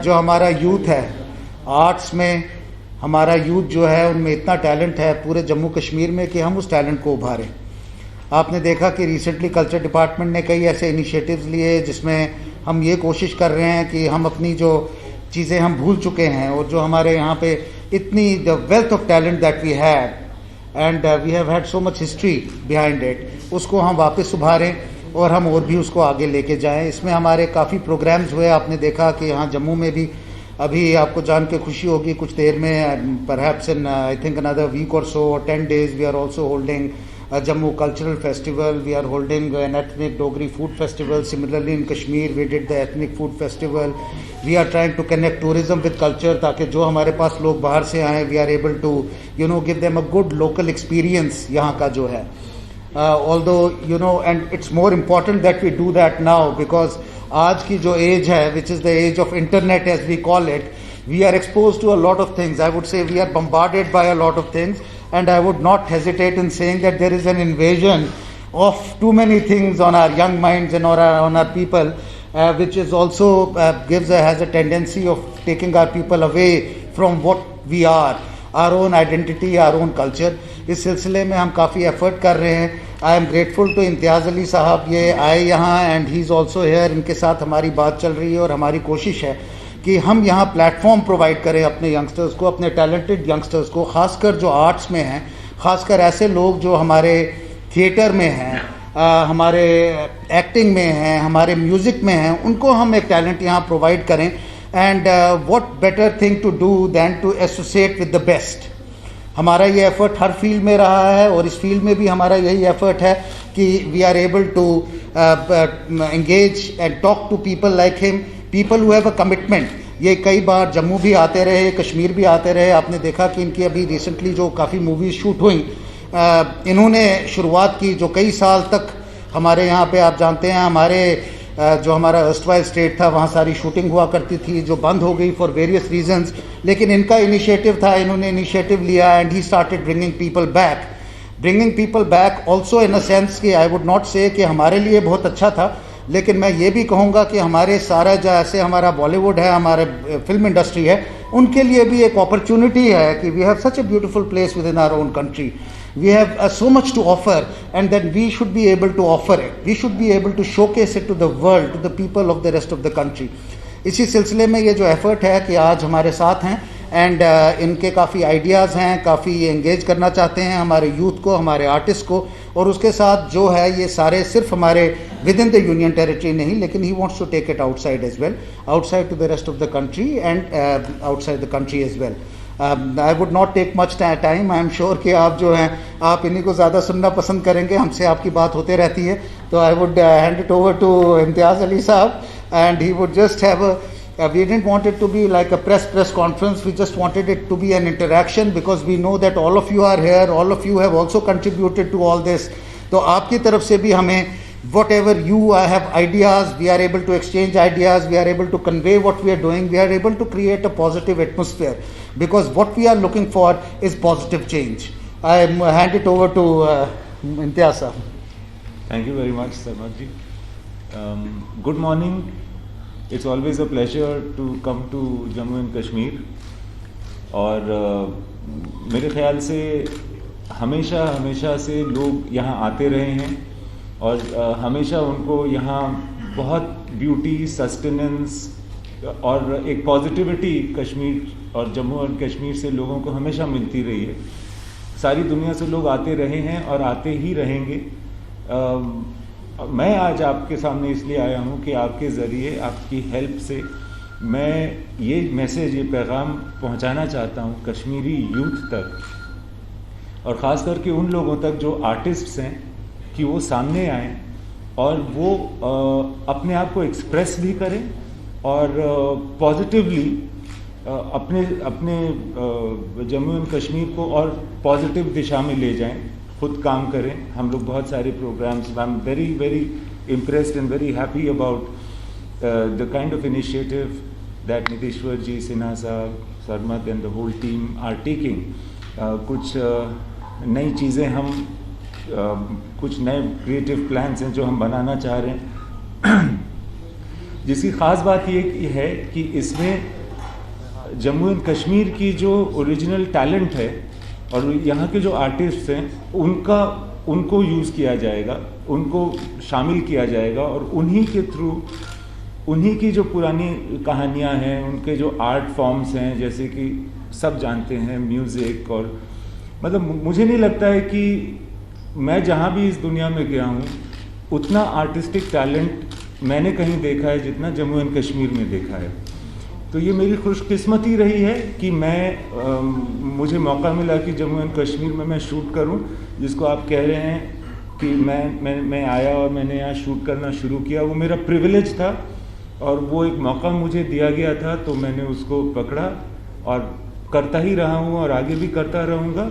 जो हमारा यूथ है आर्ट्स में, हमारा यूथ जो है उनमें इतना टैलेंट है पूरे जम्मू कश्मीर में कि हम उस टैलेंट को उभारें। आपने देखा कि रिसेंटली कल्चर डिपार्टमेंट ने कई ऐसे इनिशिएटिव्स लिए जिसमें हम ये कोशिश कर रहे हैं कि हम अपनी जो चीज़ें हम भूल चुके हैं और जो हमारे यहाँ पे इतनी the wealth of talent that we have and we have had so much history behind it, उसको हम वापस उभारें और हम और भी उसको आगे लेके जाएं। इसमें हमारे काफ़ी प्रोग्राम्स हुए। आपने देखा कि यहाँ जम्मू में भी अभी आपको जान के खुशी होगी कुछ देर में, perhaps in I think another week or so, 10 days we are also holding Jammu Cultural Festival. We are holding an ethnic Dogri food festival. Similarly in Kashmir we did the ethnic food festival. We are trying to connect tourism with culture ताकि जो हमारे पास लोग बाहर से आएँ we are able to give them a good local experience यहाँ का जो है. Although and it's more important that we do that now because आज की जो age है which is the age of internet as we call it, we are exposed to a lot of things. I would say we are bombarded by a lot of things. And I would not hesitate in saying that there is an invasion of too many things on our young minds and on our people, which is also has a tendency of taking our people away from what we are, our own identity, our own culture. इस सिलसिले में हम काफ़ी effort कर रहे हैं. I am grateful to Imtiaz Ali sahab, ये आए यहाँ and he is also here. इनके साथ हमारी बात चल रही है और हमारी कोशिश है कि हम यहाँ प्लेटफॉर्म प्रोवाइड करें अपने यंगस्टर्स को, अपने टैलेंटेड यंगस्टर्स को, ख़ासकर जो आर्ट्स में हैं, ख़ासकर ऐसे लोग जो हमारे थिएटर में हैं, हमारे एक्टिंग में हैं, हमारे म्यूज़िक में हैं, उनको हम एक टैलेंट यहाँ प्रोवाइड करें. And what better thing to do than to associate with the best. हमारा ये एफर्ट हर फील्ड में रहा है और इस फील्ड में भी हमारा यही एफर्ट है कि we are able to engage and talk to people like him, people who have a commitment. ये कई बार जम्मू भी आते रहे, कश्मीर भी आते रहे. आपने देखा कि इनकी अभी रिसेंटली जो काफ़ी मूवीज़ शूट हुई, इन्होंने शुरुआत की जो कई साल तक हमारे यहाँ पे, आप जानते हैं हमारे जो हमारा अर्स्टवाइल स्टेट था वहाँ सारी शूटिंग हुआ करती थी जो बंद हो गई फॉर वेरियस रीजंस. लेकिन इनका इनिशिएटिव था, इन्होंने इनिशिएटिव लिया and he started bringing people back also in a sense कि आई वुड नॉट से कि हमारे लिए बहुत अच्छा था, लेकिन मैं ये भी कहूँगा कि हमारे सारा जो ऐसे हमारा बॉलीवुड है, हमारे फिल्म इंडस्ट्री है, उनके लिए भी एक अपॉर्चुनिटी है कि we have such a beautiful place within our own country. We have so much to offer and that we should be able to offer it. We should be able to showcase it to the world, to the people of the rest of the country. इसी सिलसिले में ये जो effort है कि आज हमारे साथ हैं एंड इनके काफ़ी आइडियाज़ हैं, काफ़ी एंगेज करना चाहते हैं हमारे यूथ को, हमारे आर्टिस्ट को, और उसके साथ जो है ये सारे सिर्फ हमारे within the union territory नहीं, लेकिन he wants to take it outside as well, outside to the rest of the country and outside the country as well. I would not take much time. I am sure कि आप जो हैं आप इन्हीं को ज़्यादा सुनना पसंद करेंगे, हमसे आपकी बात होते रहती है. तो I would hand it over to Imtiaz Ali sahab and he would just have we didn't want it to be like a press conference. We just wanted it to be an interaction because we know that all of you are here, all of you have also contributed to all this. तो आपकी तरफ से भी हमें whatever you have ideas, we are able to exchange ideas, we are able to convey what we are doing, we are able to create a positive atmosphere because what we are looking for is positive change. I hand it over to Imtiaz sir. Thank you very much Sarmat ji. Good morning. It's always a pleasure to come to Jammu and Kashmir. और मेरे ख्याल से हमेशा से लोग यहाँ आते रहे हैं और हमेशा उनको यहाँ बहुत ब्यूटी, सस्टेनेंस और एक पॉजिटिविटी कश्मीर और जम्मू और कश्मीर से लोगों को हमेशा मिलती रही है. सारी दुनिया से लोग आते रहे हैं और आते ही रहेंगे. मैं आज आपके सामने इसलिए आया हूँ कि आपके ज़रिए, आपकी हेल्प से मैं ये मैसेज, ये पैगाम पहुँचाना चाहता हूँ कश्मीरी यूथ तक और ख़ास करके उन लोगों तक जो आर्टिस्ट्स हैं कि वो सामने आएँ और वो अपने आप को एक्सप्रेस भी करें और पॉजिटिवली अपने जम्मू एंड कश्मीर को और पॉजिटिव दिशा में ले जाएं, खुद काम करें. हम लोग बहुत सारे programmes, I am very impressed and very happy about the kind of initiative that Nitishwar ji, Sinha sahab, Sarmat and the whole team are taking. कुछ नई चीज़ें हम कुछ नए क्रिएटिव प्लान्स हैं जो हम बनाना चाह रहे हैं जिसकी ख़ास बात ये है कि इसमें जम्मू एंड कश्मीर की जो ओरिजिनल टैलेंट है और यहाँ के जो आर्टिस्ट हैं उनको यूज़ किया जाएगा, उनको शामिल किया जाएगा और उन्हीं के थ्रू उन्हीं की जो पुरानी कहानियाँ हैं, उनके जो आर्ट फॉर्म्स हैं, जैसे कि सब जानते हैं म्यूज़िक, और मतलब मुझे नहीं लगता है कि मैं जहाँ भी इस दुनिया में गया हूँ उतना आर्टिस्टिक टैलेंट मैंने कहीं देखा है जितना जम्मू एंड कश्मीर में देखा है। तो ये मेरी खुशकिस्मती रही है कि मुझे मौका मिला कि जम्मू एंड कश्मीर में मैं शूट करूं, जिसको आप कह रहे हैं कि मैं आया और मैंने यहाँ शूट करना शुरू किया। वो मेरा प्रिविलेज था और वो एक मौका मुझे दिया गया था, तो मैंने उसको पकड़ा और करता ही रहा हूँ और आगे भी करता रहूँगा।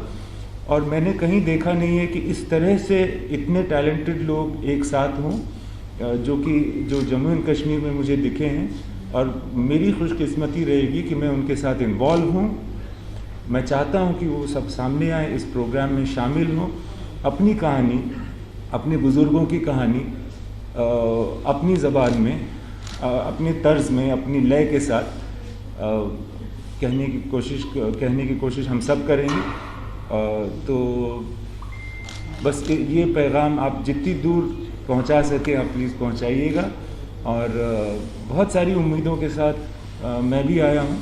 और मैंने कहीं देखा नहीं है कि इस तरह से इतने टैलेंटेड लोग एक साथ हों जो जम्मू एंड कश्मीर में मुझे दिखे हैं, और मेरी खुशकिस्मती रहेगी कि मैं उनके साथ इन्वॉल्व हूँ। मैं चाहता हूँ कि वो सब सामने आए, इस प्रोग्राम में शामिल हों, अपनी कहानी, अपने बुज़ुर्गों की कहानी अपनी ज़बान में, अपने तर्ज में, अपनी लय के साथ कहने की कोशिश हम सब करेंगे। तो बस ये पैगाम आप जितनी दूर पहुंचा सके आप प्लीज़ पहुंचाइएगा। और बहुत सारी उम्मीदों के साथ मैं भी आया हूं,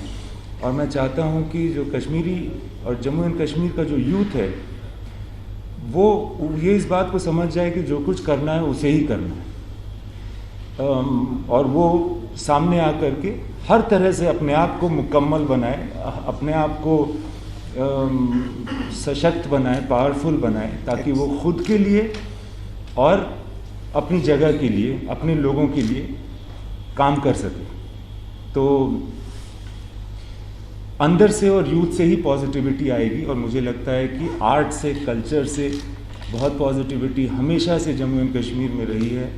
और मैं चाहता हूं कि जो कश्मीरी और जम्मू एंड कश्मीर का जो यूथ है वो ये इस बात को समझ जाए कि जो कुछ करना है उसे ही करना है, और वो सामने आकर के हर तरह से अपने आप को मुकम्मल बनाए, अपने आप को सशक्त बनाए, पावरफुल बनाए, ताकि वो खुद के लिए और अपनी जगह के लिए, अपने लोगों के लिए काम कर सके। तो अंदर से और यूथ से ही पॉजिटिविटी आएगी, और मुझे लगता है कि आर्ट से, कल्चर से बहुत पॉजिटिविटी हमेशा से जम्मू एंड कश्मीर में रही है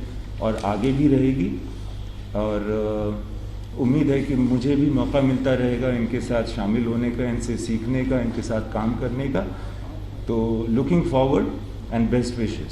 और आगे भी रहेगी। और उम्मीद है कि मुझे भी मौका मिलता रहेगा इनके साथ शामिल होने का, इनसे सीखने का, इनके साथ काम करने का। तो looking forward and best wishes.